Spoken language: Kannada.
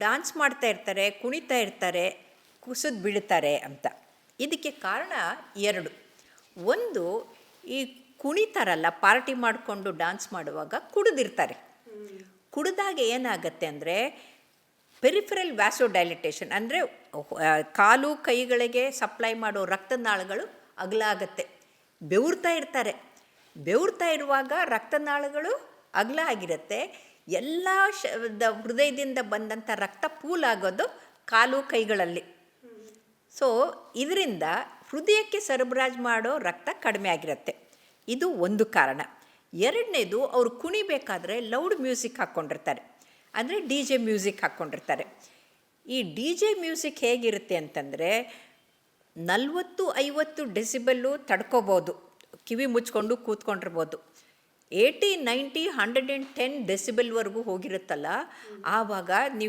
ಡಾನ್ಸ್ ಮಾಡ್ತಾ ಇರ್ತಾರೆ, ಕುಣಿತಾ ಇರ್ತಾರೆ, ಕುಸಿದು ಬೀಳ್ತಾರೆ ಅಂತ. ಇದಕ್ಕೆ ಕಾರಣ ಎರಡು. ಒಂದು, ಈ ಕುಣಿತಾರಲ್ಲ, ಪಾರ್ಟಿ ಮಾಡಿಕೊಂಡು ಡಾನ್ಸ್ ಮಾಡುವಾಗ ಕುಡಿದಿರ್ತಾರೆ. ಕುಡಿದಾಗ ಏನಾಗತ್ತೆ ಅಂದರೆ ಪೆರಿಫೆರಲ್ ವ್ಯಾಸೋಡೈಲಿಟೇಷನ್, ಅಂದರೆ ಕಾಲು ಕೈಗಳಿಗೆ ಸಪ್ಲೈ ಮಾಡೋ ರಕ್ತನಾಳಗಳು ಅಗಲ ಆಗತ್ತೆ. ಬೆವರ್ತಾ ಇರ್ತಾರೆ. ಬೆವರ್ತಾ ಇರುವಾಗ ರಕ್ತನಾಳಗಳು ಅಗಲ ಆಗಿರುತ್ತೆ. ಎಲ್ಲ ಹೃದಯದಿಂದ ಬಂದಂಥ ರಕ್ತ ಪೂಲ್ ಆಗೋದು ಕಾಲು ಕೈಗಳಲ್ಲಿ. ಸೊ ಇದರಿಂದ ಹೃದಯಕ್ಕೆ ಸರಬರಾಜು ಮಾಡೋ ರಕ್ತ ಕಡಿಮೆ ಆಗಿರುತ್ತೆ. ಇದು ಒಂದು ಕಾರಣ. ಎರಡನೇದು, ಅವರು ಕುಣಿಬೇಕಾದ್ರೆ ಲೌಡ್ ಮ್ಯೂಸಿಕ್ ಹಾಕ್ಕೊಂಡಿರ್ತಾರೆ, ಅಂದರೆ ಡಿ ಜೆ ಮ್ಯೂಸಿಕ್ ಹಾಕ್ಕೊಂಡಿರ್ತಾರೆ. ಈ ಡಿ ಜೆ ಮ್ಯೂಸಿಕ್ ಹೇಗಿರುತ್ತೆ ಅಂತಂದರೆ 40-50 ಡೆಸಿಬಲ್ಲು ತಡ್ಕೋಬೋದು, ಕಿವಿ ಮುಚ್ಕೊಂಡು ಕೂತ್ಕೊಂಡಿರ್ಬೋದು. 80-90-110 ಡೆಸಿಬಲ್ವರೆಗೂ ಹೋಗಿರುತ್ತಲ್ಲ, ಆವಾಗ ನೀವು